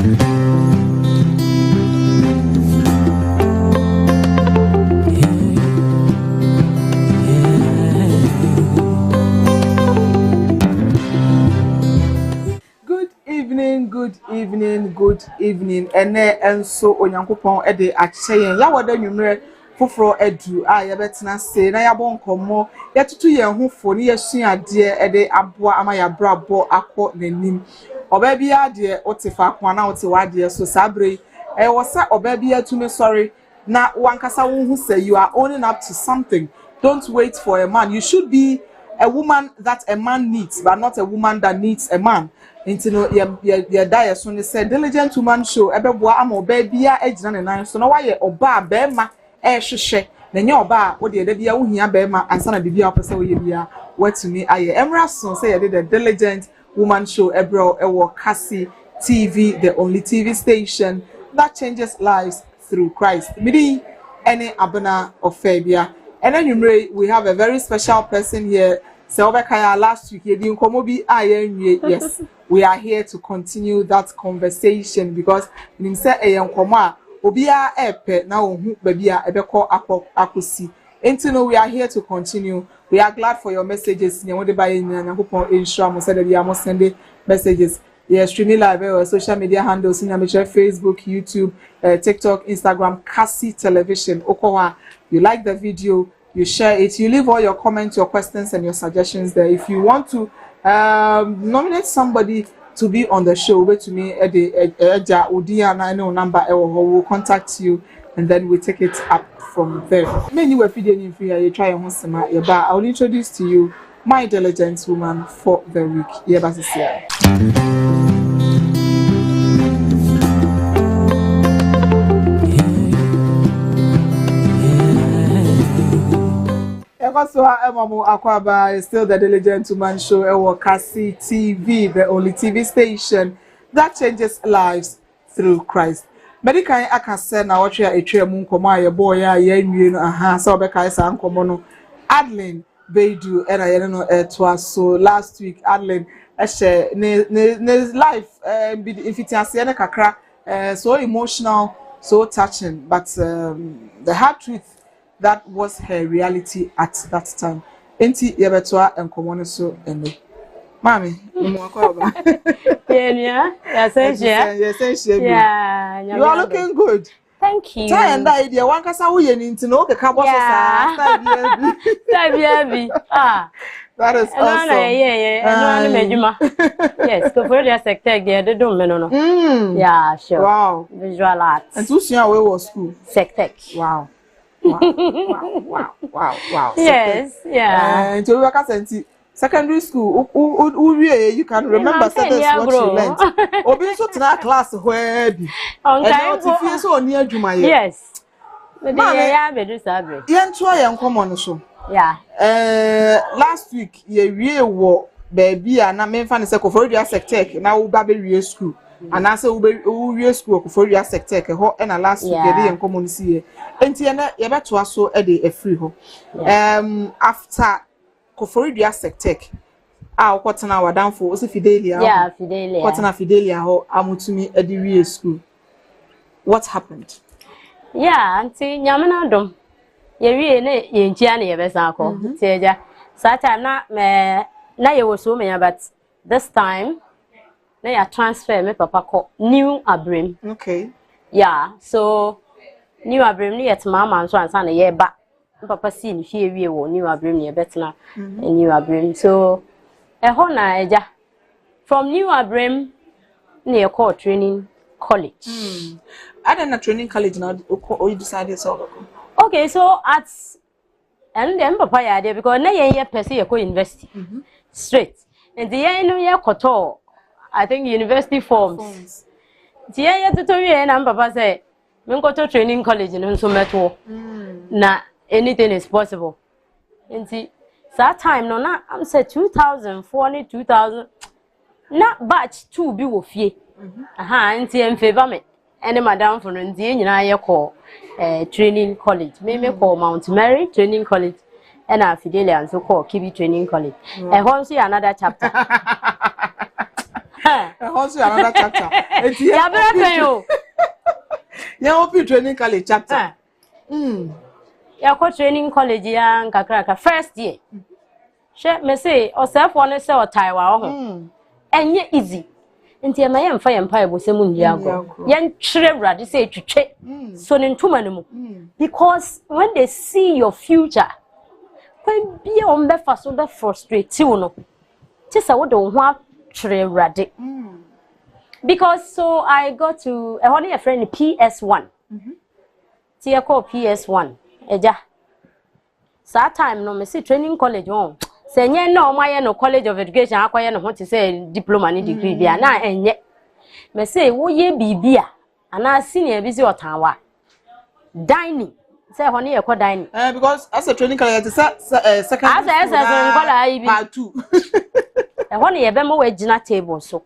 Good evening. And so Onyankopon e de acheyen ya wada nwumre foforo edu a ye betena se na ya bon komo ya tutu ye hofo ni ye suade e de aboa ama ya brabo akọ nanim oba bia de otefa kwa na ote wade so sabre e wo sa oba bia tumi sorry na wankasa wo hu say you are owning up to something. Don't wait for a man. You should be a woman that a man needs, but not a woman that needs a man. Into no your diet so they said diligent woman show ebeboa ama oba bia agina ne nan so na waye oba be ma hwehwe na nya oba wo de bia wo hia be ma ansa na bibia opese wo ye bia watumi aye emra so say the diligent woman show ebro ewo Kasi TV, the only TV station that changes lives through Christ. Midi any abana of Fabia. And then we have a very special person here. So last week yes, we are here to continue that conversation because we are here to continue. We are glad for your messages. Messages. Yeah, streaming live or social media handles in Facebook, YouTube, TikTok, Instagram, Kasi Television. Okowa, you like the video, you share it, you leave all your comments, your questions, and your suggestions there. If you want to nominate somebody to be on the show, wait to me at the number, we'll contact you and then we take it up from there. Many were feeding free, you try and I will introduce to you my diligent woman for the week. Akwaba is still the diligent woman show, Kasi TV, the only TV station that changes lives through Christ. Medical I can say now what you are a tree moon comma boy, so Becca is uncommon. Adeline, BAIDOO, and I don't know it was so last week. Adeline, life, if it has kakra, so emotional, so touching, but the hard truth. That was her reality at that time. Enti yebetwa enkomo so ene. Mami, yeah, you are looking good. Thank you. Tie and idea one kasa wo ye nti no ke kabo so sa that is awesome. Yes, go for the sector there they don't know. Yeah, sure. Wow. Visual arts. And to see where was school? Sector. Wow. Wow. Yes, yeah. And to work at secondary school, you can remember what you learned. Or being so to that class where be. So near Juma. Yes. Yeah. Last week, you baby, and I mean, funny second for your sector. Now, baby, school. And I say we school for your sector and a last week and common see and you better so a free home. After Koforidua sector, what an hour down for Fidelia. Yeah, Fidelia. What an Fidelia ho amutumi at the school. What happened? Yeah, Auntie Yamanadom. You really in Gianni Besako. Teja. Sata na you was so many, but this time. They are transfer me papa called New Abrim. Okay. Yeah, so New Abrim near to mama and so and a year back. Papa seen here we were New Abrim near better New Abrim. So a honor from New Abrim near called training college. I don't know training college now or you decided so. Okay, so at and then papa idea because na year per se you university straight. And the year no year koto. I think university forms. Tia to tell you and papa say, "We go to training college in so metro. Na anything is possible." And see, that time no na I'm say 2004 2000. Na batch 2 be wo fie. Auntie in favor me. And madam for Ndi nyina ye call training college. Me call Mount Mary Training College. And a Fidelia and so called Kibi Training College. And once another chapter. Also another chapter. Yeah, better pay you. Yeah, open training college chapter. Yeah, co training college ya nkakra first year. She me say osef one say o Taiwan ho. Enye easy. Nti e ma ye mfa ye mpa e bosemu ndiago. Ye ntwere wrade say twetwe. So ne ntuma ne mu. Because when they see your future, when be on be fa so be frustrate you no. Ti say wo de wo ho atwere wrade. Because so I got to a honey a friend PS1. Tia call PS1. Eja. So time no me see training college on. Say nye no my no college of education akwaye no want to say diploma ni degree bia na enye. Me say wo ye bibia ana senior bi si otanwa. Dining. Say honey e call dining. Because as a training college second as a college part 2. E honey e be mo we gina table so.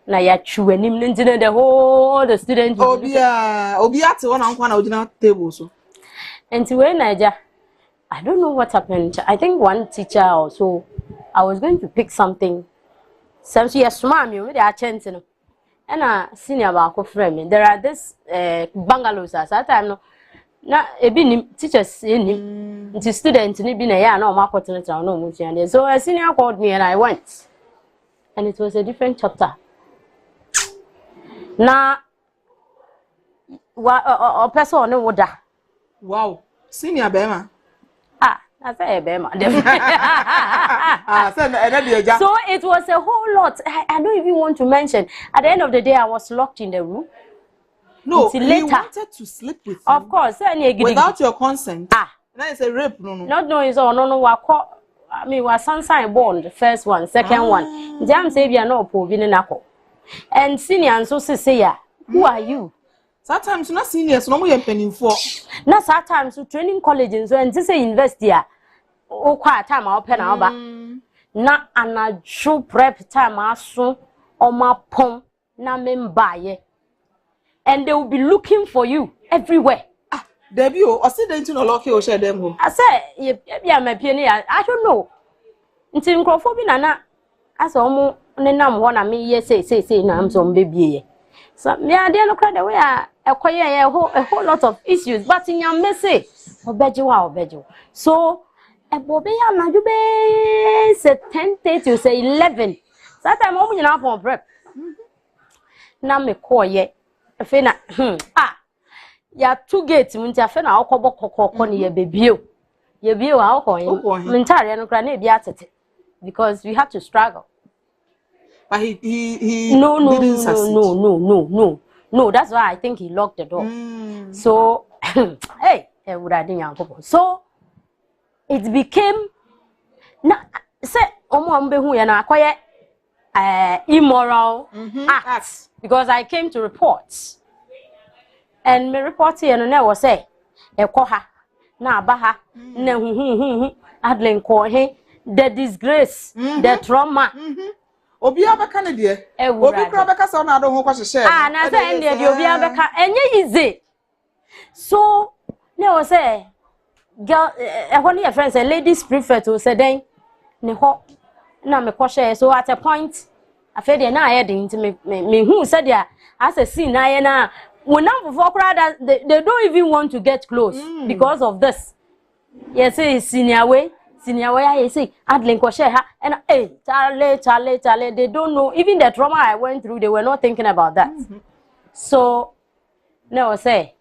Na ya chuanim ntina the whole the students obia te one anko na original table so. And when I don't know what happened. I think one teacher also, I was going to pick something. So yes, ma'am, you made a chance, you know. And a senior about friend. There are this bungalows at that time. No, na teachers in the students in been a year no market no much. So a senior called me and I went, and it was a different chapter. Na wa person no woda. Wow, senior Bema. I say Bema. So it was a whole lot. I don't even want to mention. At the end of the day, I was locked in the room. No, he wanted to sleep with you. Of course, without your consent. That is a rape. Not knowing is all. No. I mean, was sunshine born the first one, second one. Jam say we are not poor, and senior and so say, who are you? Sometimes not seniors, no more penny for. Now sometimes to training colleges and to say university. Oh, quite time I'll pen our back. Na ana jo prep time aso on my pom na membaye. And they will be looking for you everywhere. Debbie, or sit there to no lucky or share them. I say, yeah, my pioneer. I don't know. Until Crawford na as almost nenam one me yes say na am some baby. So me I dey no cry the way I acquire a whole lot of issues, but in your message, obejo. So a bobe na you be say 10:30 you say 11. That time omu nyina for prep. Na me call ye. Afi na ya two gates munti afi na akobo kokoko ne ye bebio. Ye bio a akoyin. Mentare no cry na bi atete because we had to struggle. But he didn't succeed. No, that's why I think he locked the door. So, hey, so it became say immoral acts because I came to report. And my report here no was say ekoha na abaha na Adeline ko the disgrace, the trauma. Obi abeka ne de obi kura beka say na do ho kwa hye na say ende de obi abeka enye easy. So na o say girl ehoni your friends say ladies prefer to say den ne ho na me ko share. So at a point afa de na aye de nti me hu say dia as a scene na aye na wonam before kura they don't even want to get close because of this. Yes, senior way I say Adeline ko share ha and Charlie they don't know even the trauma I went through. They were not thinking about that. So no say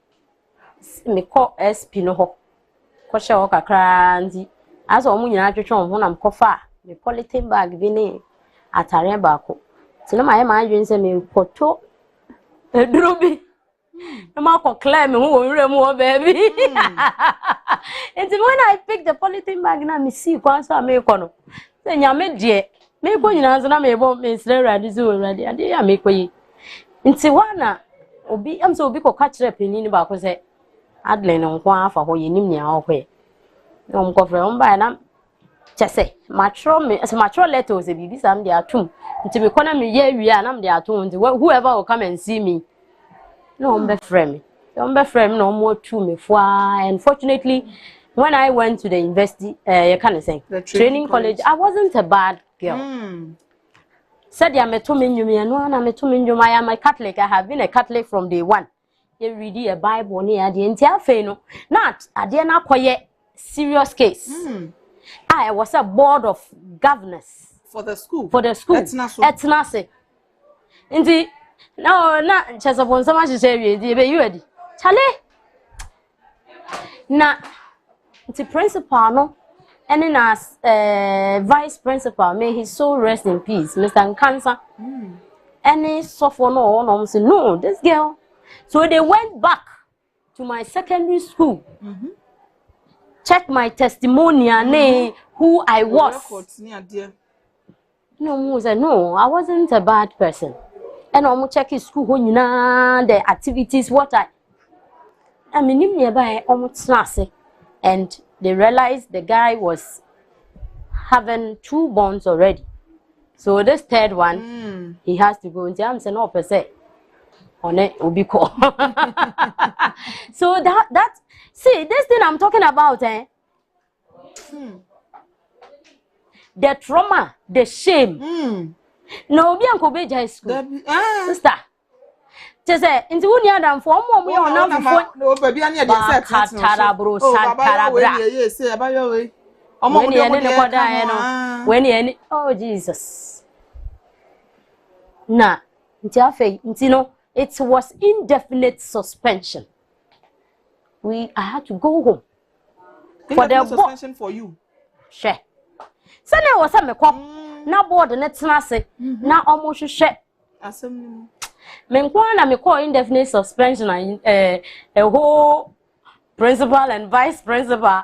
me call SP no ho ko share o kakra nti as o mu nyina twetwe ho na me kofa me polythene bag bi ne atare ba ko ti no ma adwen say me koto eduro bi no ma ko claim who won mu baby. And when I pick the polythene bag na me see kwan so me ko no say nyame de me ko nyina so na me bo me sre rade so rade ade ya me ko yi nti wana obi am so obi ko ka kire penini ba ko say Adeline nko afa ho yenim nia ho he no ko fre on ba na chese mature letters e bibi sam de atum nti me ko na me ye wi na me de atum nti whoever will come and see me no on be frame no more to me for. Unfortunately, when I went to the university, you can't say training college, I wasn't a bad girl. said ya meto me nnwom no na meto me nnwom. I am a Catholic. I have been a Catholic from day one. You read a Bible near the entire feno. Not a dear na koye serious case. I was a board of governors for the school. Etnase. Indeed, no, not just upon so much to say you ready. Charlie. Na the principal no, and then as vice principal, may his soul rest in peace, Mr. Nkansa. Any software no, say no, this girl. So they went back to my secondary school. Check my testimonial, who I was. No, said no, I wasn't a bad person. And I'm check his school, the activities, what I mean, nearby almost classy. And they realized the guy was having 2 bonds already. So this third one, he has to go into. I'm saying no per se. On it will be called. So that see this thing I'm talking about, the trauma, the shame. No, be uncle be high school, sister. Just say into one year than for more we on now. No, baby, I need the set. Tarabro, Santarabra. Yes, say about your way. When you oh Jesus. Nah, it was indefinite suspension. I had to go home. For the suspension for you. Share. So there was a cop. Now board and it's not now almost share. Menkwana me call indefinite suspension a whole principal and vice principal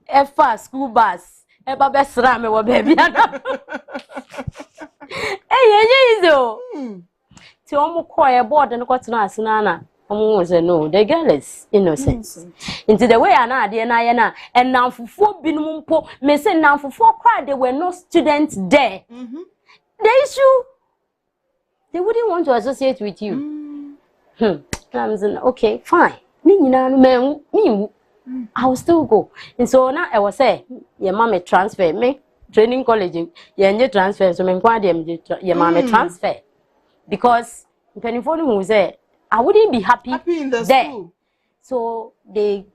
F school bus. Eba best rame wa baby. Hey, yezo. Ti omo call a board and got na asinana. Omo say no, the girl is innocent. Into the way ana ade na ye na and now for binum mpo me say now for cry there were no students there. The issue they wouldn't want to associate with you. I'm saying, okay, fine. I will still go. And so now I was say, your mommy transfer me training college. You transfer, so your mommy transfer because depending on who say, I wouldn't be happy in the there. School. So they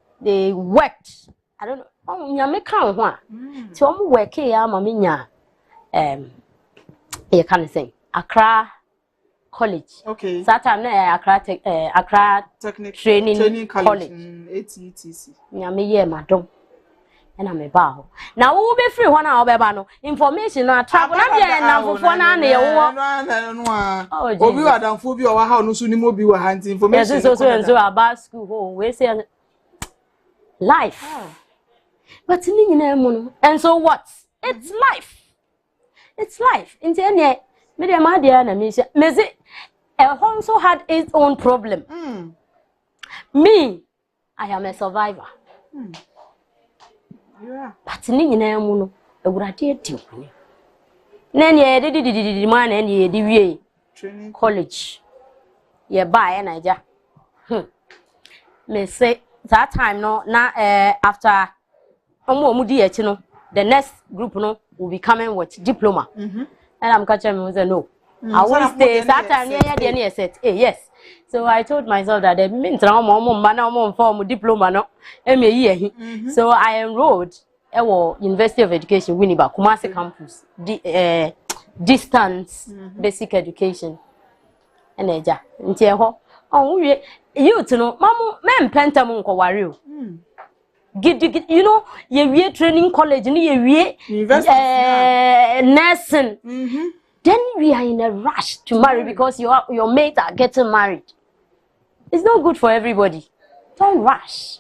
worked. I don't know. Oh, you make count one. So I'm working. Maminya. You can say Accra College. Okay. That time Accra Training College. ATTC. Nyame ye madam. And I'm a bow. Now who be free one hour bebano. Information na travel na bia na fofo na na ye wo. Oh, obi wa dan fo bi o wa ha no so ni mo bi wa hand information. Yes, so about school home. We say life. But ni nyina mu no. And so what? It's life. It's life. In the end, me a home so had its own problem. Me, I am a survivor. Yeah. But ni na mu no, e wurade edi okuni. Na ye di man na ye di wie training college. Ye ba e Naija. Me say that time no na after omo di echi no, the next group no will be coming with diploma. And I'm catching me say no. I won't stay. That time near set. Yes. So I told myself that the means form diploma no. So I enrolled at University of Education, Winneba, Kumasi campus, distance basic education. And eja. Oh, you to know, Mamu, men pentamun ko wario. You know, you training college, you nursing. Then we are in a rush to marry because your mates are getting married. It's not good for everybody. Don't rush.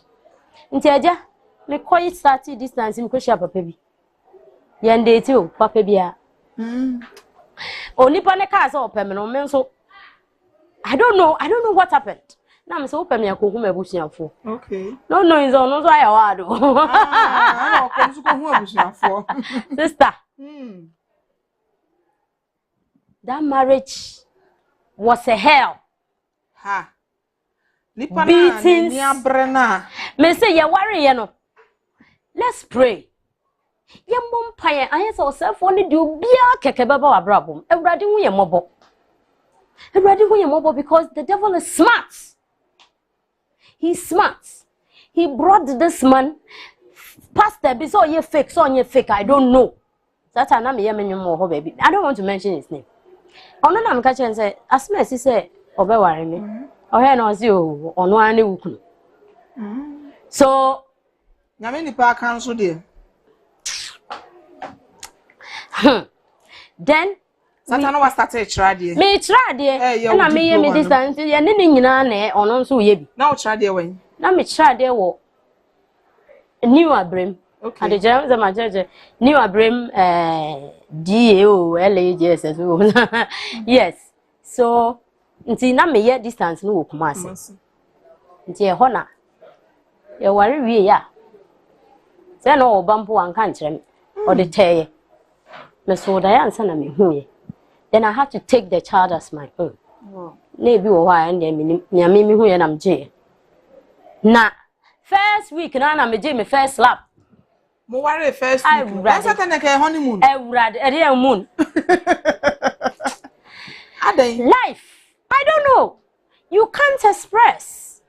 Intiaja, me call it 30 distance in Koshia Papebi. Yande too, Papebia. Only Panecas or permanent. So I don't know what happened. Now I'm so open me for. Okay. No, it's on no I sister. That marriage was a hell. Ha. Beatings. Me say you worry, you know. Let's pray. Ye mompaye anye so self oni di obia keke baba wa brabom. Ewurade hu ye mobo. Ewurade hu ye mobo because the devil is smart. He's smart. He brought this man pastor be so ye fake, I don't know. That time na me ye menwom ho baby. I don't want to mention his name. Ono na me ka chen say asma si say obeware me. Ohe na ozi o ono ane wukunu. So nyame nipa cancel there. Then Satan was started try there. Me try there. Na me ye me distance ye ne nyina na ono nso ye bi. Na o try there when? Na me try there wo New Abrim. Okay. And the German my judge New Abrim DAO LAGS. Yes. So nti na me ye distance no wo Kumasi. Nti e hona. Ye ware wie ya. Say no obampo anka nkyere me. Or the teye. Me so da ya nsa na me hu ye. Then I had to take the child as my own. Na bi wo ha and me nyame me hu ye na mje. Na first week na me je me first slap. Mo worry first week. That's at the honeymoon. Real moon. Life. I don't know. You can't express.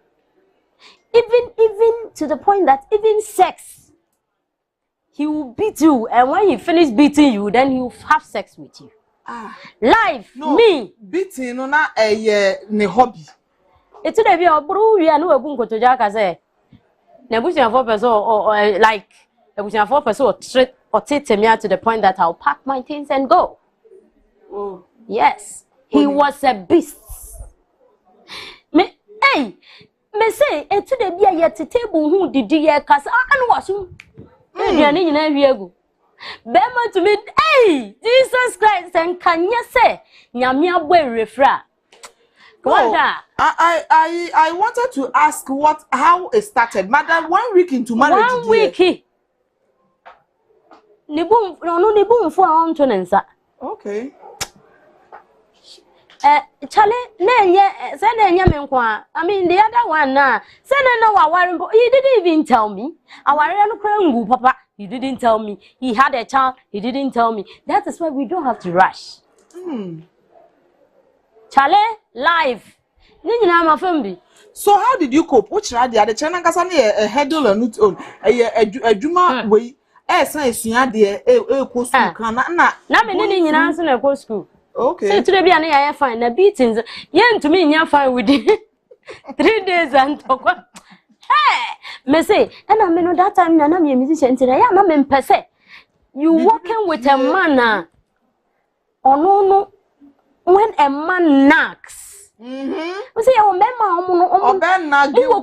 Even to the point that even sex, he will beat you, and when he finish beating you, then he will have sex with you. Life, no, me. Beating no na ne hobby. It's the be obru we anu egun ko to jaka say. Na busia for person or like a busia for person or take me to the point that I'll pack my things and go. Oh. Yes. He was a beast. Me say e to the bia yet table who did ye cause anu wasu. E ni nyina wiegu. Bema to me, hey, Jesus Christ and can you say nyame abo refra. I wanted to ask how it started. Madam, 1 week into marriage. 1 week. Nibu for on to okay. Charlie, I mean, the other one now. He didn't even tell me. Papa, he didn't tell me. He had a child, he didn't tell me. That is why we don't have to rush. Charlie, life. So how did you cope? Which radio? The China Kasani a headle or not on a Juma way. Science, you had the school. Na me ni nyina nso na go school. Okay. So today be an I fine na beatings. Yen to me nya fine with 3 days and talk. Hey, me say, and I know that time na me musician today. Ya na me pese. You working with a man or no when a man knocks. We say o mema o ben na gi no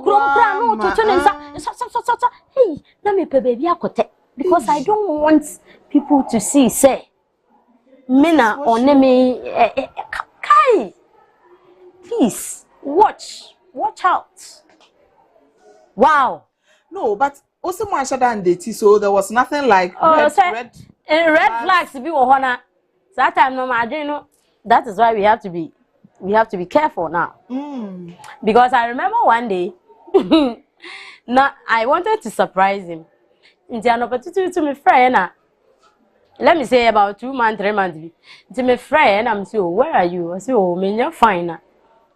to nsa. Hey, na me pe baby akote because I don't want people to see say Mina on me kai. Please watch out. Wow. No, but also my and dating, so there was nothing like red flags be ohona. That time no I didn't know. That is why we have to be careful now. Because I remember one day now I wanted to surprise him. In an opportunity to my friend, let me say about 2 months, 3 months. To my friend, I'm so, where are you? I say, oh, me you're fine.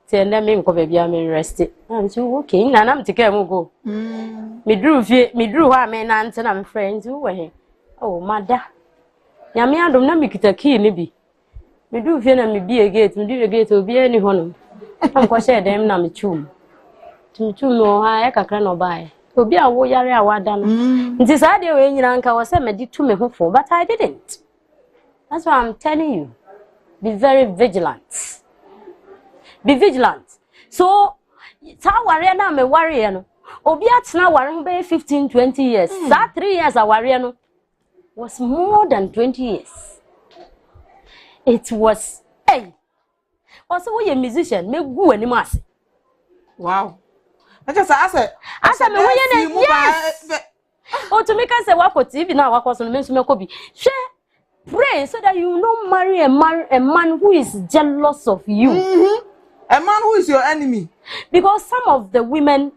Tell them me go baby, I'm rested. I'm so okay. Now I'm to go. Me drew her man and I'm friends who were. Oh, mother. Yami, I don't know me kita key nibi. Me do feel me be a gate, me do a gate will be any honor. I'm quite sure them na me chum. To no, I can't no buy. Obi a wo yare awada no nti saa de we nyina nka wo se medi to me hofo but I didn't. That's why I'm telling you, be very vigilant. So saa ware na me ware no obi atena ware ho be 15-20 years. Saa 3 years a ware no was more than 20 years. It was also we a musician me gu ani ase. Wow. I just asked me yes. Oh, to make us say what TV now, what was on the pray so that you don't marry a man who is jealous of you. A man who is your enemy. Because some of the women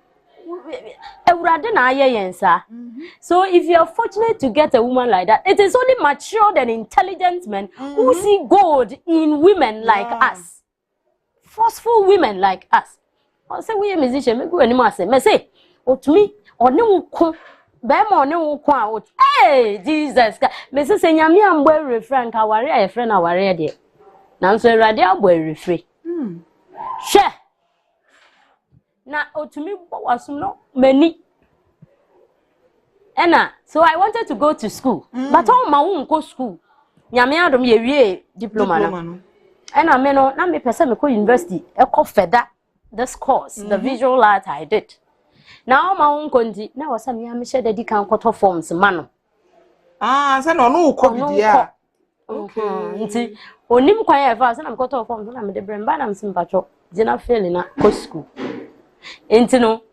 So if you are fortunate to get a woman like that, it is only matured and intelligent men who see gold in women like us. Forceful women like us. I say we a musician, me go anymore say, me say, oh to me, or no ko, bema or no ko, hey Jesus, me say nyame ambo refrain ka ware a friend a ware de. Na so erade abo refrain. She. Na oh to me wasum no mani. Ena, so I wanted to go to school, but all my own go school. Nyame adom ye wie diploma no. Ena me no na me pese me go university, e ko feda this course, the visual art I did. Now my own konti, na was me am share the kan quarter forms mano. Ah, say no no ko bidia. Okay. Nti onim kwan e fa say na me quarter forms na me de bremba na me simpacho. Dina fail na go school. Nti no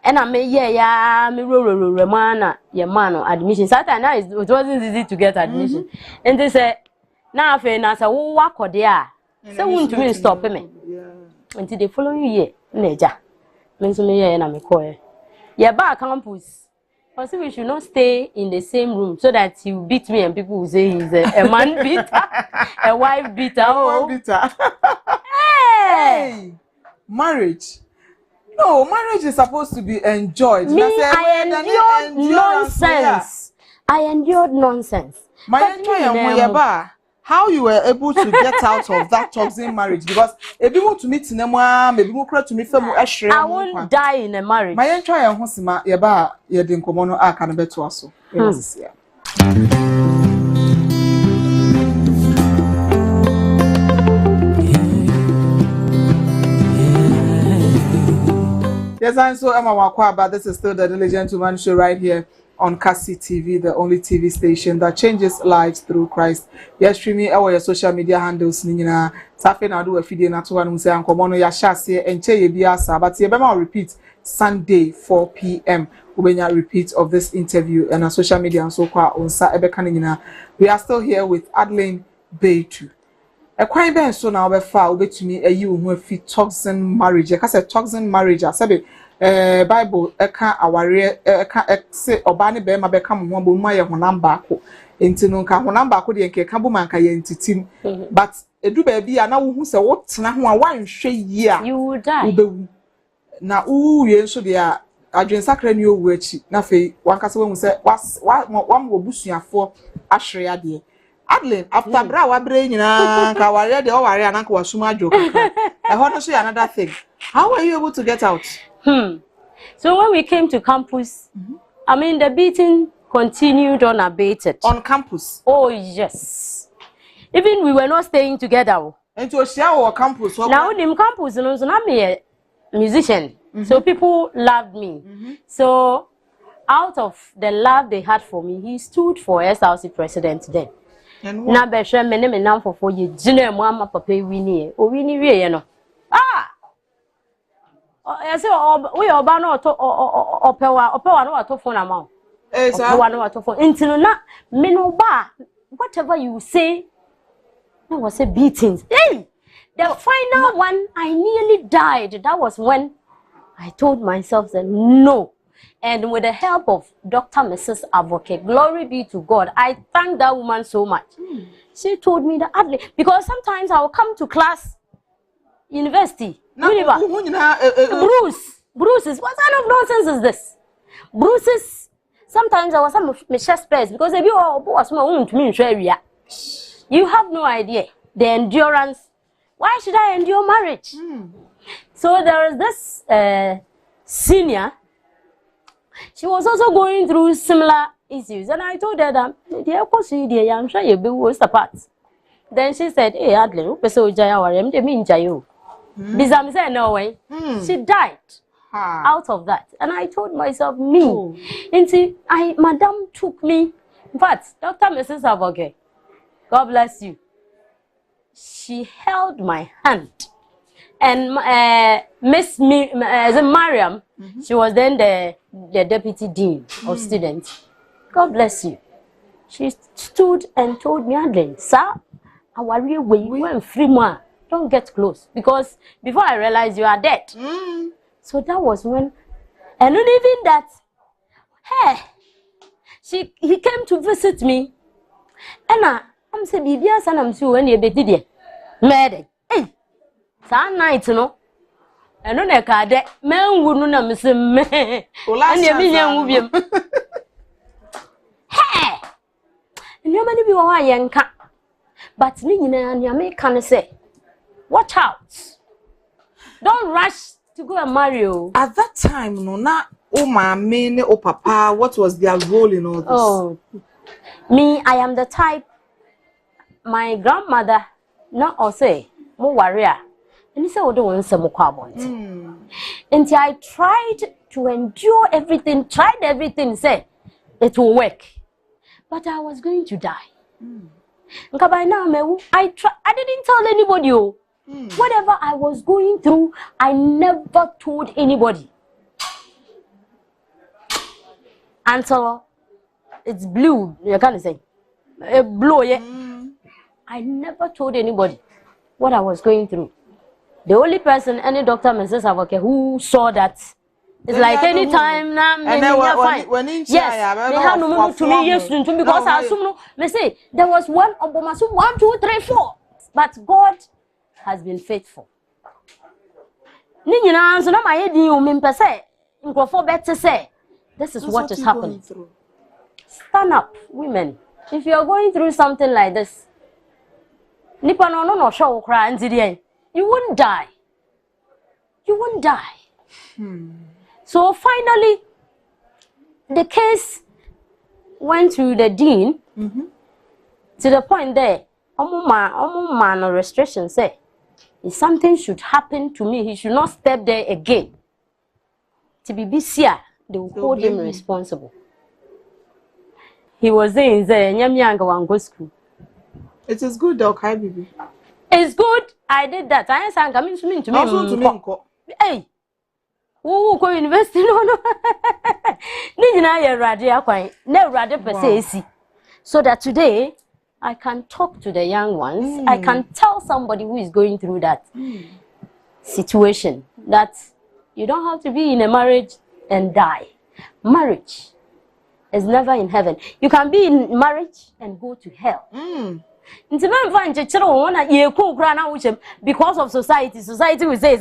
and I may ya me romana your man admission. Saturday it wasn't easy to get admission. And they said, now I feel as a walk or there. So won't me stop me until the following year. Neja. Means me and I'm a choir. Yeah, back campus. Also, we should not stay in the same room so that he will beat me and people will say he's a man beater, a wife beater. Oh, beater. Hey, marriage. No, marriage is supposed to be enjoyed. Me, I endured nonsense. I endured nonsense. How you were able to get out of that toxic marriage? Because if you want to meet Nema, maybe you to meet them. I won't die in a marriage. My entry and Hosima, Yaba, Yadin Komono, I can bet to us. Yes, I'm so Emma Wakwa, but this is still the Daily Gentleman show right here on Kasi TV, the only TV station that changes lives through Christ. Yes, streaming our social media handles. Nina, Safi na do a video na to one say ankomo no ya shase enche ye biasa, but ye bema repeat Sunday 4 p.m. Ubenya repeat of this interview and our social media and so kwa onsa ebeka nina. We are still here with ADELINE BAIDOO. A crime ben so now be far obetumi ayi wo hu afi toxic marriage. Ka say toxic marriage asabe Bible eka aware eka say oba ne be ma be ka mo ho bo mu aye honam baako enti no nka honam baako de nke ka bo man ka ye entitim but edu ba bi na wo hu se wo tena ho a wanhwe yi a you will die ubewu na ye nso de a adwen sakra ni owu achi na fe wankase wo hu se wa mo busuafo ahwere ade ADELINE after bra wa bre nyina ka ware de o ware ananka wasuma adwo kaka e ho no so another thing. How were you able to get out? So when we came to campus, I mean the beating continued unabated. On campus? Oh yes. Even we were not staying together. And to share our campus. Now in campus, you know, so I'm a musician. So people loved me. So out of the love they had for me, he stood for SRC president then. Na be hwe me ne me nam fofo ye gina mu ama papa wini e o wini wie ye no ya se we oba no to opewa no wato phone am opewa no wato phone intino na me no ba whatever you say that was a beatings. Hey, the final one I nearly died. That was when I told myself that no. And with the help of Dr. Mrs. Advocate, glory be to God, I thank that woman so much. She told me that ADELINE, because sometimes I will come to class, university, Bruce, what kind of nonsense is this? Bruce's, sometimes I was some of my chest space because if you was you have no idea the endurance. Why should I endure marriage? So there is this senior. She was also going through similar issues, and I told her that I'm sure you'll be worse apart. Then she said, "Hey, ADELINE, Bizam said no way." She died out of that, and I told myself, "Me." And see, Madam took me. In fact, Dr. Mrs. Advocate, God bless you. She held my hand. And Miss Mariam, she was then the deputy dean of students. God bless you. She stood and told me, ADELINE, sir, our real way, you went free more. Don't get close. Because before I realized you are dead. So that was when And not even that, hey, he came to visit me. And I'm saying, Bibia, son, I'm sure when you're better. Mad. Hey, some night, no. And on a card, man wouldn't know, Miss Me. And you mean, hey, and you may be a young cat. But Nina and your make can say, watch out. Don't rush to go and marry you. At that time, no, not my main or papa, what was their role in all this? Oh, me, I am the type. My grandmother, not or say, more warrior. And he said, "Oh, don't some more And I tried to endure everything, tried everything, say it will work. But I was going to die. By now, I didn't tell anybody. Whatever I was going through, I never told anybody. Until it's blue, you can't say. Blue, yeah. I never told anybody what I was going through. The only person, any doctor, Mrs. Avoke, who saw that, it's like any time now, when yes, they have no to me, yes, because I assume, me say, there was one, 1, 2, 3, 4, but God has been faithful. Nina, so now my head, you mean per se, for better say, this is what is happening. Stand up, women. If you are going through something like this, Nipa no show cry and you won't die. You won't die. So finally, the case went to the dean to the point there. No restriction say if something should happen to me, he should not step there again. To be busier, they will hold him responsible. He was saying, "Nyamianga go school." It is good, though, Kai baby. It's good. I did that. I sang. I mean, to me. Hey, who go university? No. So that today I can talk to the young ones. I can tell somebody who is going through that situation that you don't have to be in a marriage and die. Marriage is never in heaven. You can be in marriage and go to hell. Because of society will say,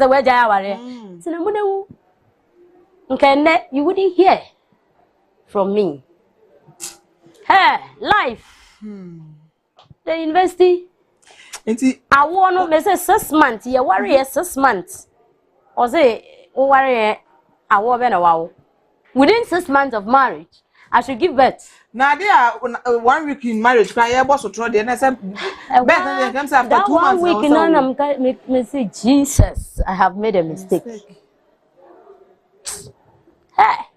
you wouldn't hear from me. Hey, life. The university. I want to say 6 months. You worry 6 months. Or say, worry, I want within 6 months of marriage, I should give birth. Now there 1 week in marriage, I boss to throw the after 2 months. 1 week in me say, Jesus, I have made a mistake. Hey,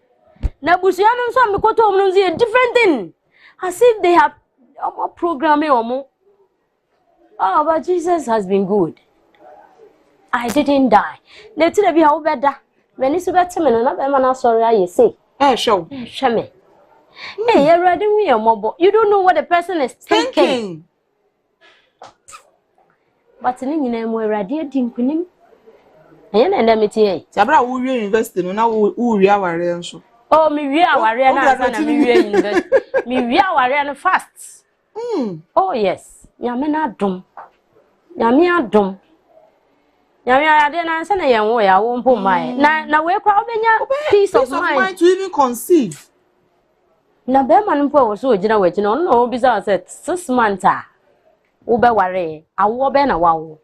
now Busiano some go to a different thing. As if they have more programming or more. Oh, but Jesus has been good. I didn't die. Let's be how better. When it's about me, I'm sorry, I say. Show. Show me. Hey, you're ready with your mobile. You don't know what the person is thinking. But in the name, we're ready to him. And then I'm here. Sabra, who you invest in now? Who we are, oh, me are university. Me are fast. Oh, yes. Yamena dum. Yamia dum. Yamia didn't send a young way. I won't put my. Now, we're crowding peace of mind to even conceive. Na be man mpo wo so ogina wachi no no bisa say 6 months wo be ware awo be na wawo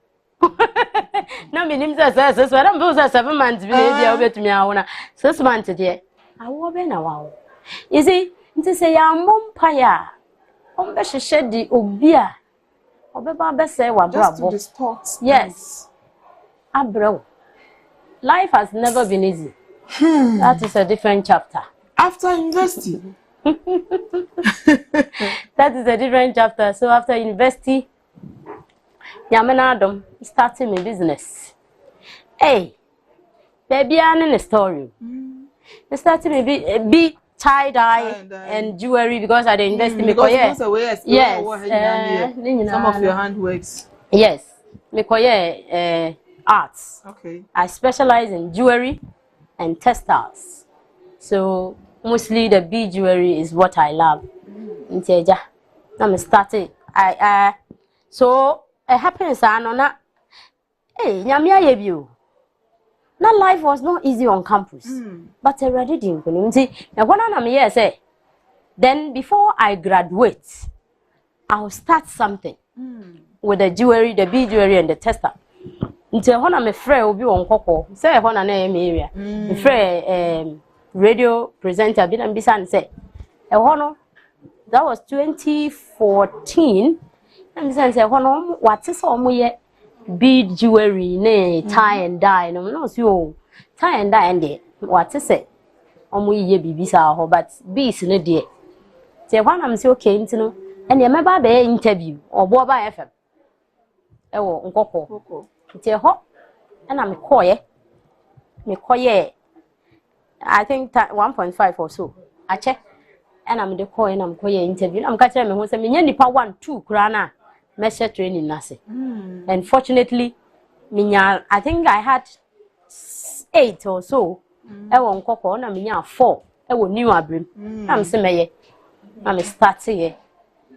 na me nim say 6 wara mpo say 7 months bi na dia obetumi awo na 6 months de awo be na wawo you see nti say ya mbompa ya ombe hehye di obi a obeba be say wa brabo yes abro life has never been easy. That is a different chapter after university. That is a different chapter. So after university, Yamenadom starting my business. Hey, baby, I'm in a story. I started maybe tie-dye and jewelry because I didn't invest in me. Yes, some of your handworks. Yes, me arts. Okay. I specialize in jewelry and textiles. So mostly the bead jewelry is what I love. Nteja. I'm started. So it happens na hey, nyamia yebiu. Now life was not easy on campus. But I ready didn't nti na wana na me say then before I graduate I'll start something with the jewelry, the bead jewelry and the tester. Nti hona me frɛ obi won kokko say hona na em area. Me frɛ radio presenter bi na mbisa say hono that was 2014. And say hono what is omo ye bead jewelry ne tie and dye no so tie and dye and what is it omo ye bibisa ho but beads no de say when am say okay ntino and ye meba be interview obo ba FM ewo nkoko nti ho and am koye I think 1.5 or so ache and I'm the koye and I'm koye interview I'm catch me ho say me nipa 1 2 kura na measure training nase and fortunately I think I had 8 or so ewo nkoko na me 4 ewo new abrim am say meye I'm starting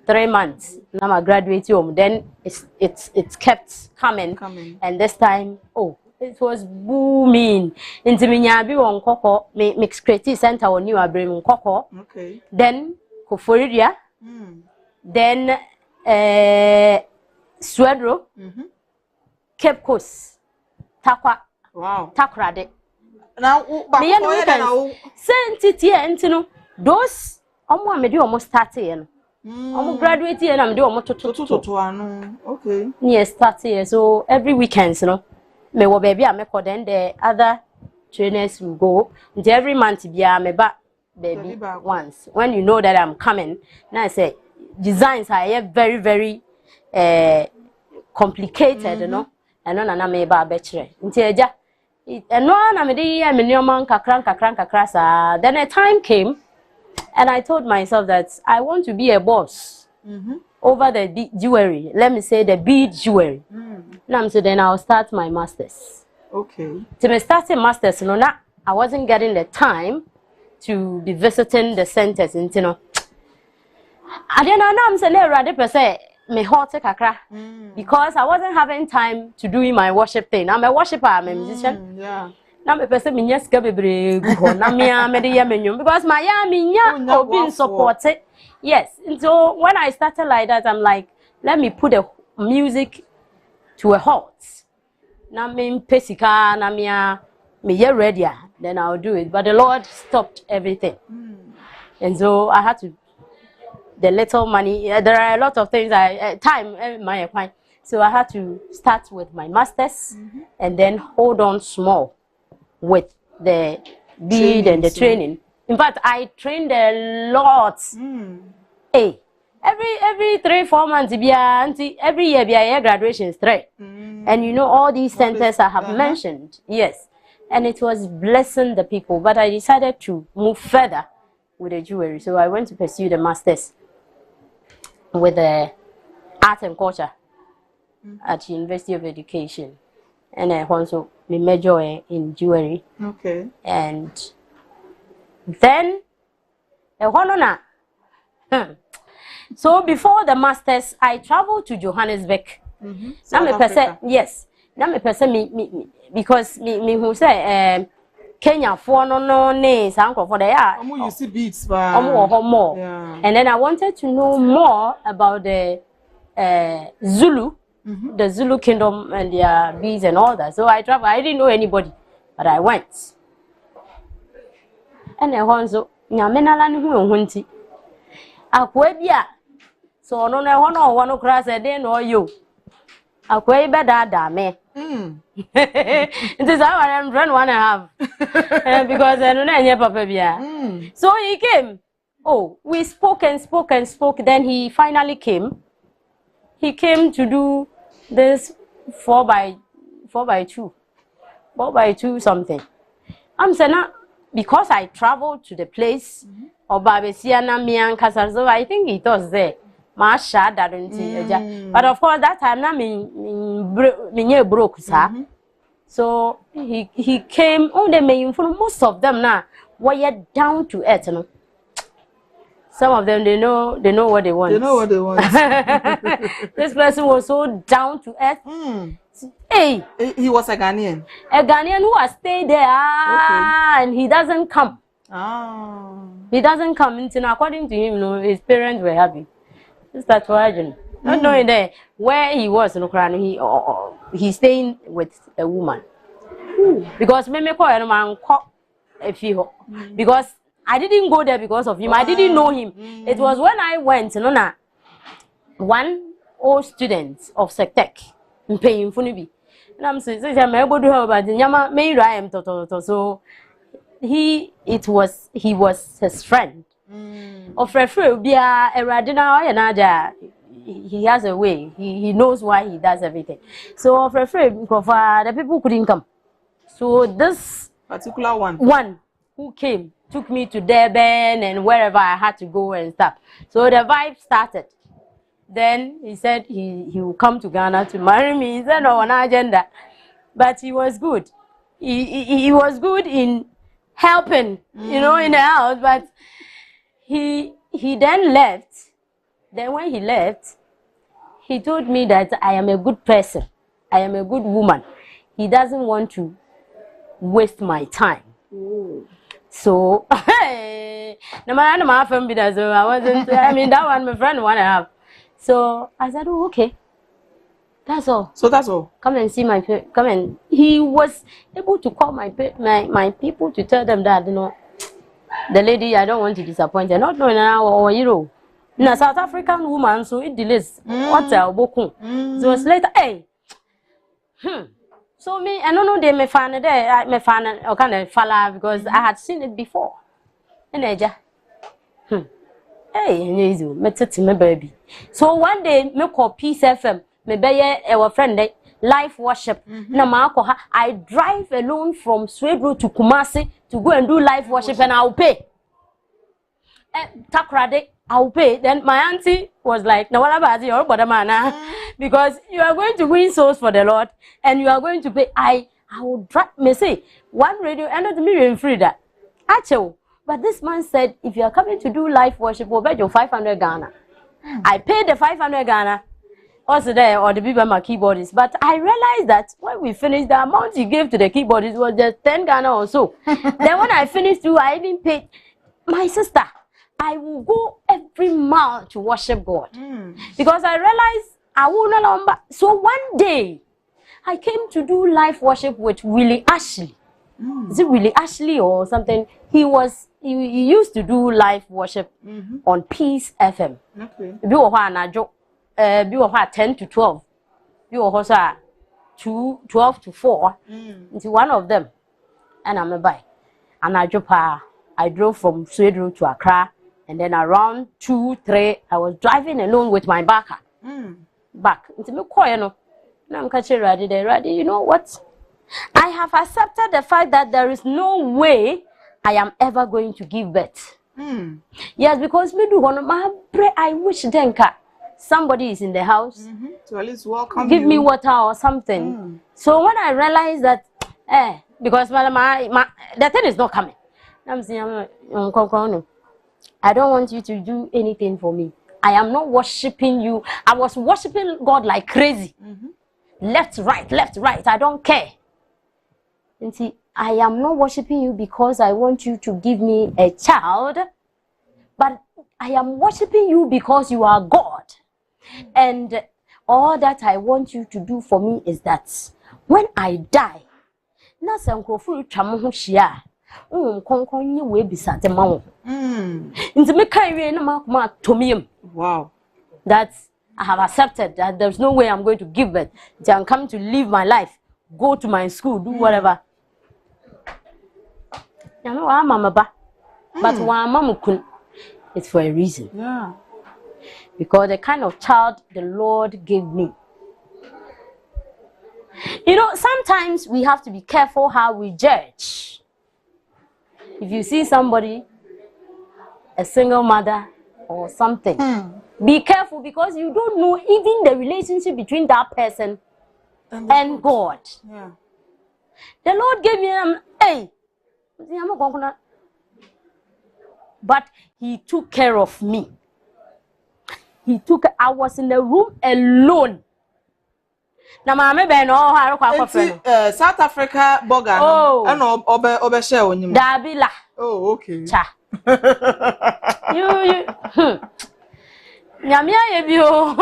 3 months now I graduate home then it's kept coming and this time it was booming into me bi won koko mix creative center on new abrim koko okay then Koforidia then Swedro Cape Coast Takwa wow Takrade now sentity entino those omo amedi omo start here omo graduate here na amedi omo toto anu okay yes start here so every weekends me wo baby ameko then the other trainers will go and every month bia me ba baby once when you know that I'm coming now I say designs are very very complicated and na me ba be kire nti eja na me dey me nneoma nkakra sa then a time came and I told myself that I want to be a boss over the jewelry, let me say the bead jewelry. Now so then I'll start my masters. Okay. To me starting masters, I wasn't getting the time to be visiting the centers, I didn't know I'm saying ready per se me hot kakra because I wasn't having time to doing my worship thing. I'm a worshiper, I'm a musician. Yeah. Now me person me yes bebre go na me dey yamenyum because my ya being supported. Yes. And so when I started like that I'm like let me put the music to a halt. Na me pesika na me get ready then I'll do it but the Lord stopped everything. And so I had to the little money there are a lot of things time my point so I had to start with my masters and then hold on small with the bead and the training. In fact, I trained a lot. Hey, every 3-4 months, every year, graduation is 3. And you know all these centers I have mentioned. Yes, and it was blessing the people. But I decided to move further with the jewelry, so I went to pursue the masters with the art and culture at University of Education. And I also me major in jewelry. Okay. And then so before the masters, I traveled to Johannesburg. Now me person yes. Now me person me because me who say Kenya for no ne sanko for there. You see beats more. Yeah. And then I wanted to know more about the Zulu. The Zulu kingdom and their beads and all that. So I traveled. I didn't know anybody, but I went. And then also, nyamenala ni huyo hunti. Akwebia. So no one cross a day no you. Akwebe da me. It is how I am friend 1.5. Because I don't know papa bia. So he came. Oh, we spoke and spoke. Then he finally came. He came to do this 4x2 something. I'm saying because I traveled to the place of Babesiana Mian so I think it was there. Masha but of course that time na me broke sir. So he came on the main for most of them now Why you're down to earth, you know? Some of them they know what they want. They know what they want. This person was so down to earth. Hey, he was a Ghanaian. A Ghanaian who has stayed there, and he doesn't come. He doesn't come. Until according to him, his parents were happy. That's why not knowing that where he was, he's staying with a woman. Because because I didn't go there because of him. I didn't know him. It was when I went, one old student of Sectec paying for me. And I'm saying, I'm able to help, but so he was his friend. Of he has a way. He knows why he does everything. So of the people couldn't come. So this particular one who came took me to Durban and wherever I had to go and stuff. So the vibe started. Then he said he will come to Ghana to marry me. He said no on our agenda, but he was good. He was good in helping, in the house. But he then left. Then when he left, he told me that I am a good person. I am a good woman. He doesn't want to waste my time. So, no matter my family does, I wasn't. I mean, that one my friend want to have. So I said, oh, okay, that's all. So that's all. Come and see come and. He was able to call my people to tell them that the lady, I don't want to disappoint her. Not knowing now na South African woman, so it delays. Hotel boku. So it's later, hey. So me, I don't know they me fan there. Me fan or kind of falla because I had seen it before. And hey, me baby. So one day me call Peace FM. Me be our friend live worship. Na ma I drive alone from Sweden to Kumasi to go and do live worship, and I'll pay. Takrade, I'll pay. Then my auntie was like, "No, because you are going to win souls for the Lord, and you are going to pay." I will drive. Me say one radio ended me free that. Actually, but this man said, if you are coming to do live worship, we'll bet you 500 Ghana. I paid the 500 Ghana. Also there, or the people my keyboardists. But I realized that when we finished, the amount he gave to the keyboardists was just 10 Ghana or so. Then when I finished too, I even paid my sister. I will go every mile to worship God. Because I realized I will no longer. So one day, I came to do live worship with Willie Ashley. Is it Willie Ashley or something? He used to do live worship on Peace FM. Okay. Be 10 to 12. Be 12 to 4. It's one of them. And I'm a buy. And I drove from Sweden to Accra. And then around 2, 3, I was driving alone with my backer. Back. Into me quiet. Now I'm catching ready. You know what? I have accepted the fact that there is no way I am ever going to give birth. Yes, because me do one my pray. I wish Denka somebody is in the house to at least welcome give me water or something. So when I realized that, because the thing is not coming, I'm saying, I don't want you to do anything for me. I am not worshiping you. I was worshiping God like crazy. Left, right. I don't care. And see, I am not worshiping you because I want you to give me a child, but I am worshiping you because you are God. And all that I want you to do for me is that when I die, wow. That I have accepted that there's no way I'm going to give birth. I'm coming to live my life, go to my school, do whatever. You know, I'm a but one mama couldn't. It's for a reason. Yeah. Because the kind of child the Lord gave me. You know, sometimes we have to be careful how we judge. If you see somebody, a single mother or something, be careful because you don't know even the relationship between that person and God. Yeah. The Lord gave me, hey, but he took care of me. I was in the room alone. Na mama be no ha rekwa akofre South Africa burger no obe share onyim Dabila. Oh, okay. Cha. you Nyamia yebio.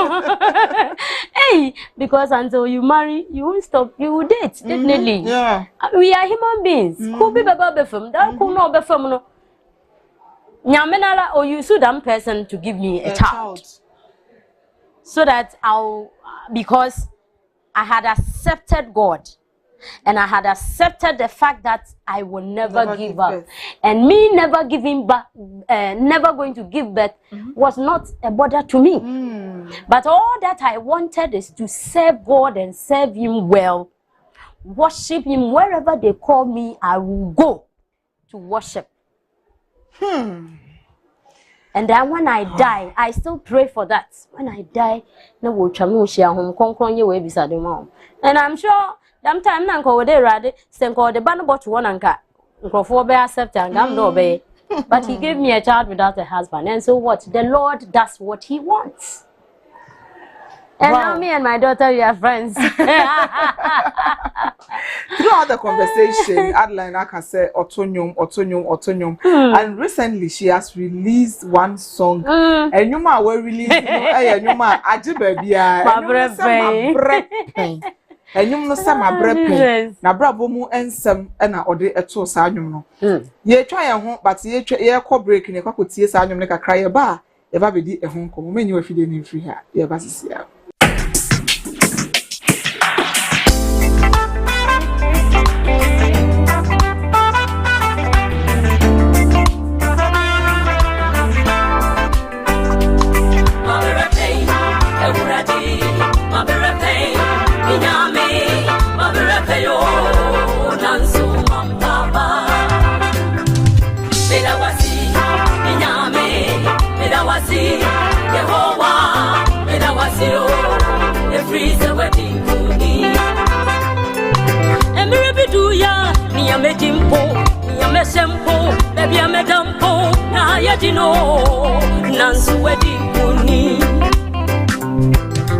Hey, because until you marry, you won't stop. You will date, definitely. Yeah. We are human beings. Could be baba befum. That could not be from no. Nyamenala or you should that person to give me a child. So that because I had accepted God. And I had accepted the fact that I will never give up. Birth. And me never giving back, never going to give birth was not a bother to me. But all that I wanted is to serve God and serve Him well. Worship Him wherever they call me, I will go to worship. And then when I die, I still pray for that. When I die, and I'm sure that time nanko we dey ready senko the ban bot one anka nkrofo be accept and gam no be, but he gave me a child without a husband. And so what? The Lord does what He wants. And now me and my daughter, we are friends. Throughout the conversation, Adeline Aka said autonyum. And recently she has released one song. And you ma were released, you ma ajibebia. And you know some brepe. Na brabo mu ensem na ode eto sa anwum no. Ye twa ye ho but ye ko break ne kwako tie sa anwum ne kakra ye ba ye ba bedi ehun komo menyi wa fide ni free ha ye ba sisia.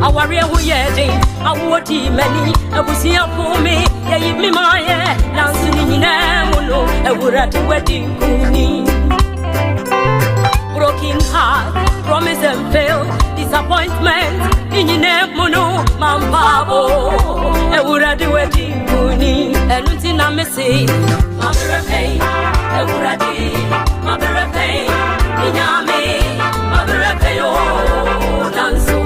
Awaria hu yedin awoti mani abusia for me ye me my nansu ni nyina muno ewurati wedding kuni broken heart promise and fail disappointment nyina muno mambabo ewurati wedding kuni enunti na me say mabere pain ewurati mabere pain nyame mabere payo nansu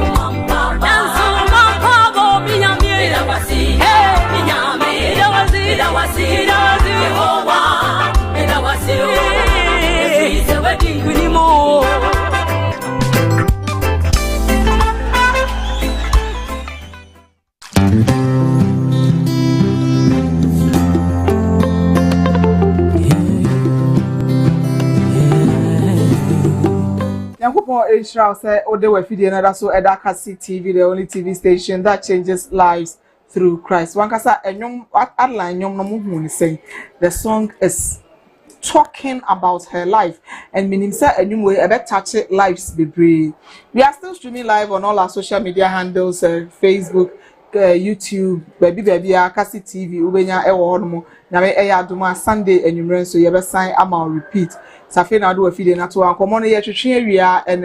Yankopon Israel said, "Oh, they were feeding another so Edakasi TV, the only TV station that changes lives through Christ." Wankasa enyom Adeline nyom no muhu saying the song is talking about her life and meaning say enyom we ebe touch lives bebre. We are still streaming live on all our social media handles, Facebook, YouTube, baby Akasi TV, ubenya ewo hono na me aduma Sunday enyumren so yebe sign ama repeat. Safi na do afide na to ankomo no ye twetwe awia and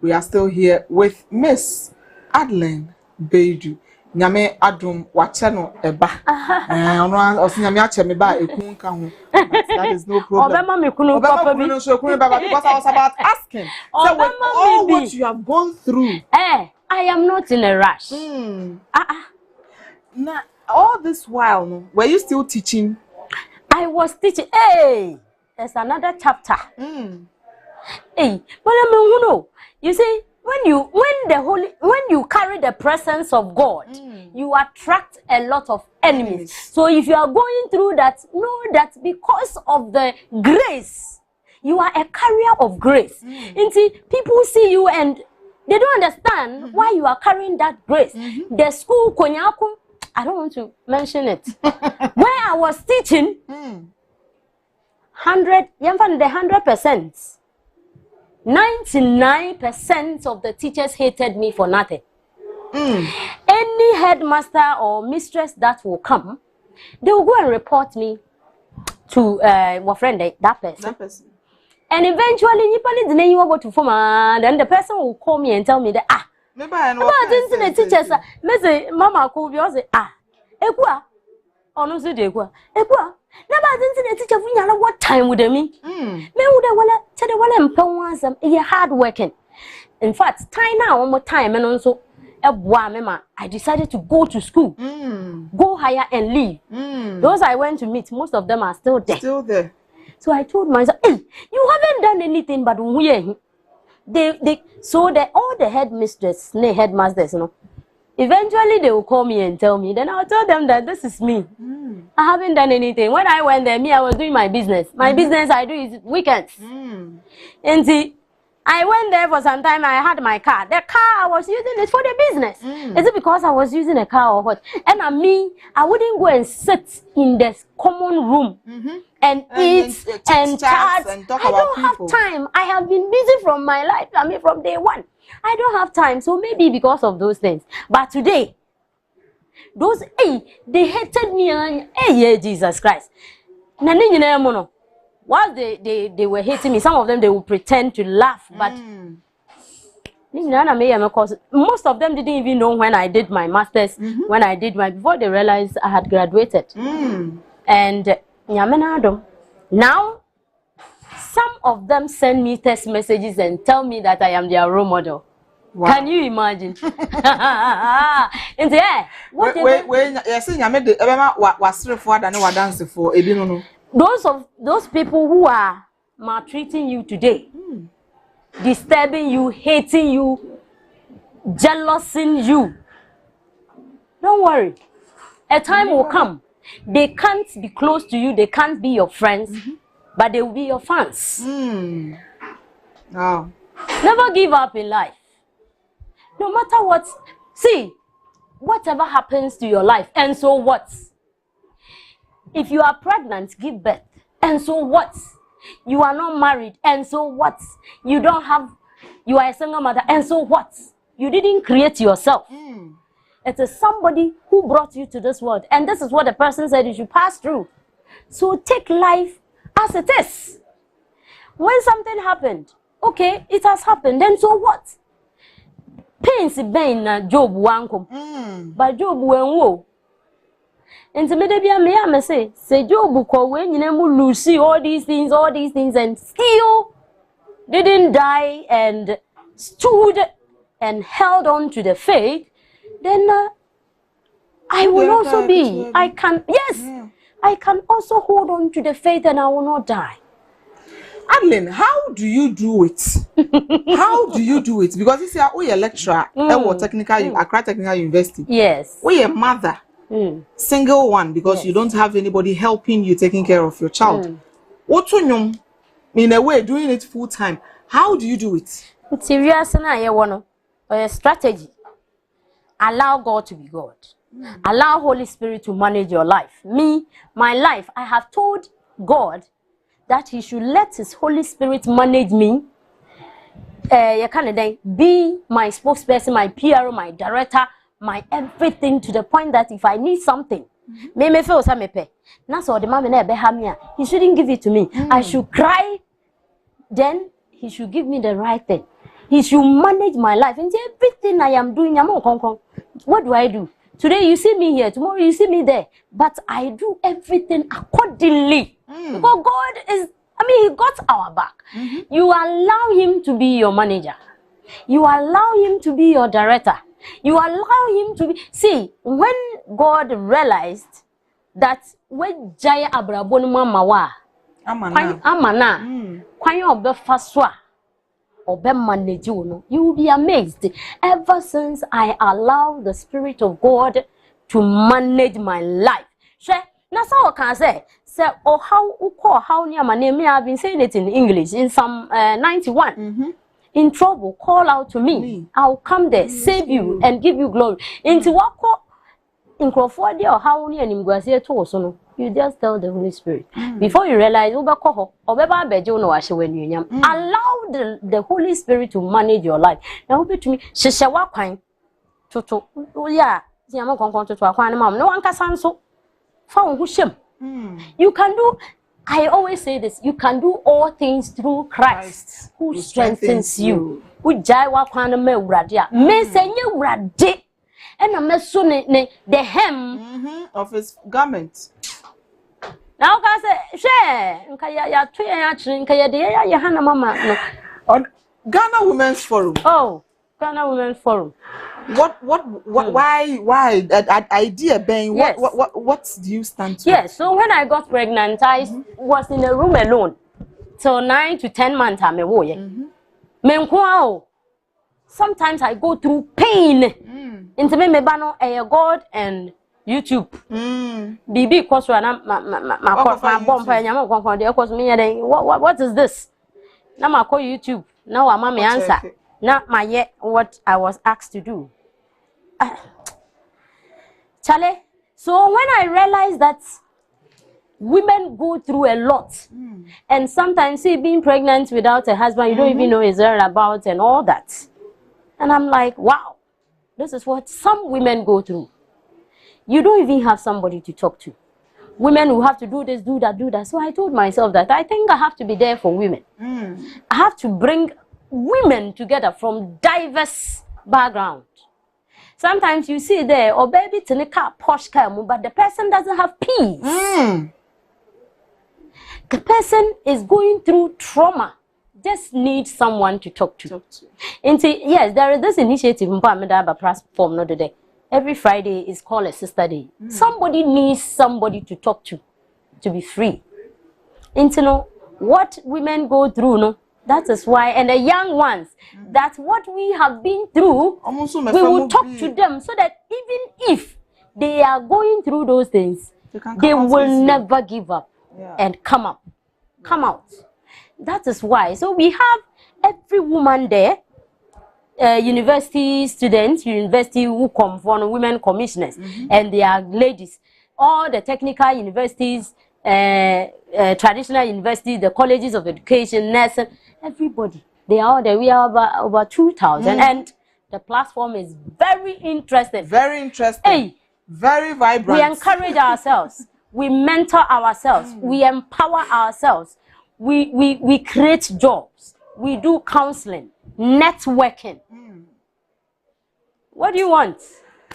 we are still here with Miss Adeline BAIDOO. Nyame adum wache no eba ono osinyame ache me ba ekun ka ho, that is no problem. Obema me kunu papa bi so ekun baba, because I was about asking so with all what you have gone through, I am not in a rush. Now all this while no, were you still teaching? I was teaching. Hey, there's another chapter. Hey, but you see, when you carry the presence of God, you attract a lot of enemies. So if you are going through that, know that because of the grace, you are a carrier of grace. And see, people see you and they don't understand why you are carrying that grace. The school Konyaku, I don't want to mention it. Where I was teaching, 100%. 99% of the teachers hated me for nothing. Any headmaster or mistress that will come, they will go and report me to my friend, that person. And eventually, you go to form, then the person will call me and tell me that the teachers, Mama could be also Equa, honestly, Equa. Never didn't the teacher we know what time with me. Me would tell the one and a hard working. In fact, time now one more time and also I decided to go to school, go higher and leave. Those I went to meet, most of them are still there. So I told myself, hey, you haven't done anything but we. So that all the headmistresses, headmasters, eventually they will call me and tell me. Then I'll tell them that this is me. I haven't done anything. When I went there, I was doing my business. My business I do is weekends. And see, I went there for some time. I had my car. The car I was using is for the business. Is it because I was using a car or what? And I wouldn't go and sit in this common room and eat and chat. I don't have time. I have been busy from my life. I mean, from day one. I don't have time. So maybe because of those things. But today, they hated me. Yeah, Jesus Christ. While they were hating me, some of them they would pretend to laugh, but most of them didn't even know when I did my masters, before they realized I had graduated. And now some of them send me text messages and tell me that I am their role model. Wow. Can you imagine? And yeah, those people who are maltreating you today, disturbing you, hating you, jealousing you, don't worry. A time will come. They can't be close to you. They can't be your friends, but they will be your fans. Oh. Never give up in life. No matter what. See, whatever happens to your life, and so what? If you are pregnant, give birth. And so what? You are not married. And so what? You are a single mother. And so what? You didn't create yourself. It is somebody who brought you to this world. And this is what the person said you should pass through. So take life as it is. When something happened, okay, it has happened. Then so what? Pains been Job wankum. But Job went and to me, say Job ko when you lose all these things, and still didn't die and stood and held on to the faith. Then I will also be. I can also hold on to the faith and I will not die. Adeline, how do you do it? How do you do it? Because you say, oh, you're a lecturer at Accra Technical University. Yes. Oh, you're a mother. Single one, because you don't have anybody helping you taking care of your child. What in a way doing it full time? How do you do it? It's serious and a strategy. Allow God to be God. Allow Holy Spirit to manage your life. My life, I have told God that He should let His Holy Spirit manage me. Be my spokesperson, my PRO, my director, my everything, to the point that if I need something, He shouldn't give it to me. I should cry, then He should give me the right thing. He should manage my life. And everything I am doing, what do I do? Today you see me here, tomorrow you see me there. But I do everything accordingly. Because God is, He got our back. You allow Him to be your manager. You allow Him to be your director. You allow Him to be. See, when God realized that when Jaya Abrabonuma Mawa, Amana, Kwayo Befaswa, or manage you, you will be amazed. Ever since I allow the Spirit of God to manage my life. That's how I can say, oh, how near my name, I've been saying it in English in Psalm 91. In trouble, call out to me. I'll come there, save you, and give you glory. Into what nkrofo de o hawo ne animguase to so no you just tell the Holy Spirit before you realize obekọ ho obeba abeje no wa hye wanuonyam allow the Holy Spirit to manage your life na obetumi hyehye wakwan toto ya tiama konkon toto akwan ne mam no wankasa nso fa wo ho hyem you can do. I always say this, you can do all things through Christ who strengthens you. Who jai wa kwana me uradia. Me senye urade. And I'm so the hem of his garment. Now ka say, she nka ya twa ya chiri nka ya de ya hana mama no. On Ghana Women's Forum. Oh, Ghana Women's Forum. Why that idea being yes. what do you stand to? Yes, so when I got pregnant, I was in a room alone till 9 to 10 months. I'm a boy. Sometimes I go through pain. Into me bano a God and YouTube. BB course my bomb what is this? Now I call YouTube. Now I'm answer. Not my yet what I was asked to do. Charlie, so when I realized that women go through a lot, and sometimes see being pregnant without a husband, you don't even know is there about and all that. And I'm like, wow, this is what some women go through. You don't even have somebody to talk to. Women who have to do this, do that, do that. So I told myself that I think I have to be there for women. I have to bring women together from diverse background. Sometimes you see there, or baby car, posh car, but the person doesn't have peace. The person is going through trauma. Just needs someone to talk to. Yes, there is this initiative platform not today. Every Friday is called a sister day. Somebody needs somebody to talk to be free. And you know what women go through, no? That is why, and the young ones, that's what we have been through. We will talk to them so that even if they are going through those things, they will never give up and come out. That is why. So we have every woman there, university students, university who come from women commissioners, and they are ladies. All the technical universities, traditional universities, the colleges of education, nursing. Everybody, they are all there. We are over 2,000, and the platform is very interesting. Very interesting. Hey, very vibrant. We encourage ourselves. We mentor ourselves. We empower ourselves. We create jobs. We do counseling, networking. What do you want?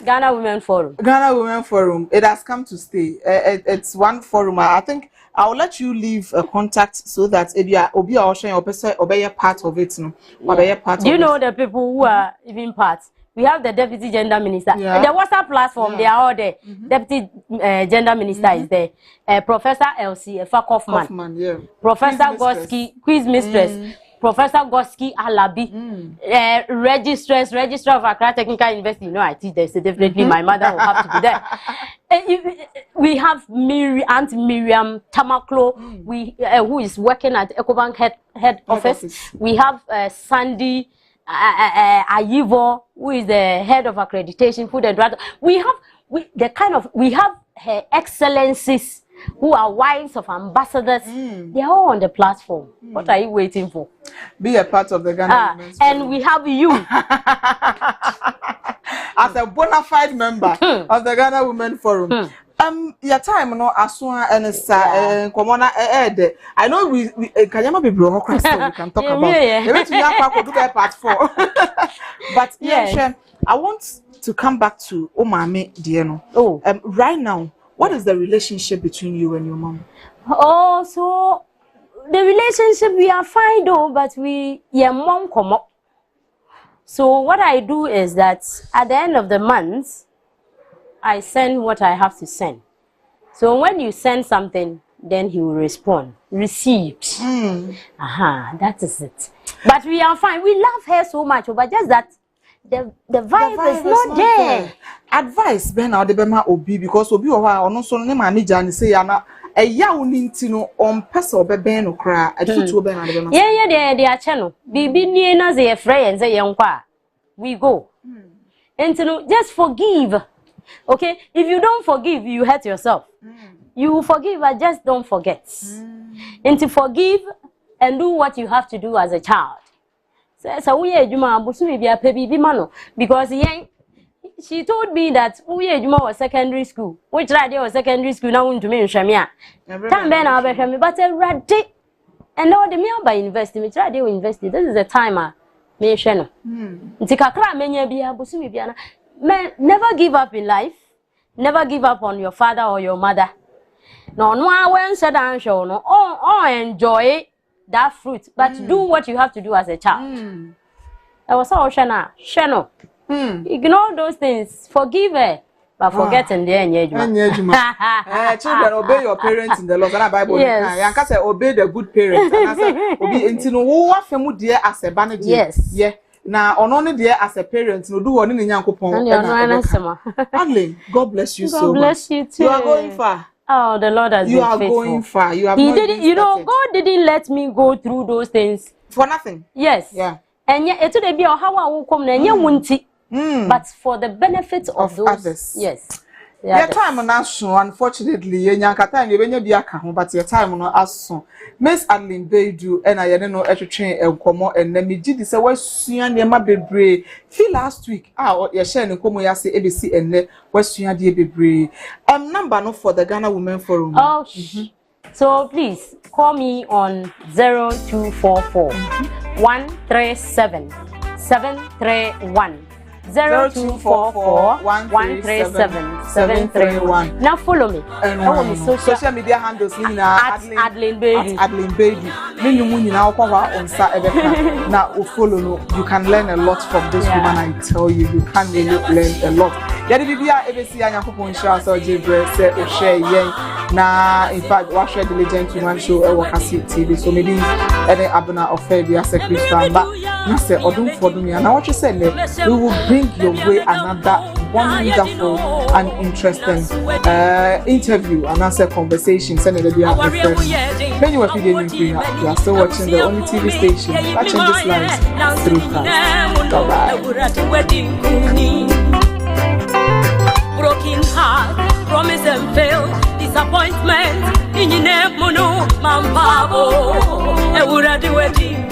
Ghana Women Forum. Ghana Women Forum. It has come to stay. It's one forum. I think I'll let you leave a contact so that if you are part of it, no, do you know the people who are even part? We have the Deputy Gender Minister. The WhatsApp platform, they are all there. Deputy Gender Minister is there. Professor Elsie Kaufman. Professor Goski, Quiz Mistress. Professor Goski Alabi, Registrar of Accra Technical University. You know, I teach there, so definitely my mother will have to be there. We have Aunt Miriam Tamaklo, who is working at EcoBank head office. We have Sandy Ayivo, who is the head of accreditation, food and drug. We have her excellencies who are wives of ambassadors. They are all on the platform. What are you waiting for? Be a part of the Ghana Women's Forum. And we have you as a bona fide member of the Ghana Women's Forum. Your time no aswa and commona I know we can be bro we can talk about. We part 4. But yeah, I want to come back to Omame Dieno. Right now, what is the relationship between you and your mom? Oh, so the relationship, we are fine though, but your mom come up. So what I do is that at the end of the month, I send what I have to send. So when you send something, then he will respond. Received. That is it. But we are fine. We love her so much, but just that the vibe is not there. Advice ben out the bema obi because obi o ha ono so ne manager and say yana eya woni ntino on pesa obeben no kra atutu ben na de bema they are channel bibi ni na ze frey and say yenkwa we go ntino just forgive Okay, if you don't forgive, you hurt yourself. You forgive, but just don't forget. And to forgive and do what you have to do as a child. So we because she told me that we was secondary school. Which radio was secondary school now to me in Shamia. Time ben I'll be but a radi and now the me by investing, which radio invested. This is a timer. Me channel. Ntikakra menya bia busumi bia na. Never give up in life. Never give up on your father or your mother. No, when said and show no. Oh, enjoy that fruit, but do what you have to do as a child. I was all Shana. Ignore those things. Forgive her, but forgetting the engagement. Children, obey your parents in the laws. And the Bible, yes. Obey the good parents. And I said, obey until what family dear as a banner. Yes. Yeah. Now, only dear as a parent, no do one in Yankopon. Adeline, God bless you so much. God bless you too. You are going far. Oh, the Lord has been faithful. You are going far. You have He didn't, you know, God didn't let me go through those things for nothing. Yes. Yeah. And yet, it would be how I will come and but for the benefit of those others. Yes. Your time on us, unfortunately, but your time on us. Miss Adeline Baidoo and I don't know to train and come and let me did this away soon near my baby. Feel last week, you're sharing come yasi ABC and West Sunya baby. Number no for the Ghana Women Forum. Oh, so please call me on 0244 137 731. 0244 137 731. Now follow me. Social media handles at Adeline Baidoo. Adeline Baidoo. When you muni now on Saturday. Now follow no. You can learn a lot from this woman. I tell you, you can really learn a lot. Yadi bibia ABC anya kupon show so Jibre say o share yen na in fact wa share the gentleman show e work as TV so maybe any abuna of fair be as a Christian but na say odun for me and what you say we will bring your way another wonderful and interesting interview and answer conversation send it be our friend when you are feeding you are still watching the only TV station that changes lives through Christ. Bye-bye. Broken heart, promise and fail, disappointment, in your name, mono, mambabo, and we're at the wedding.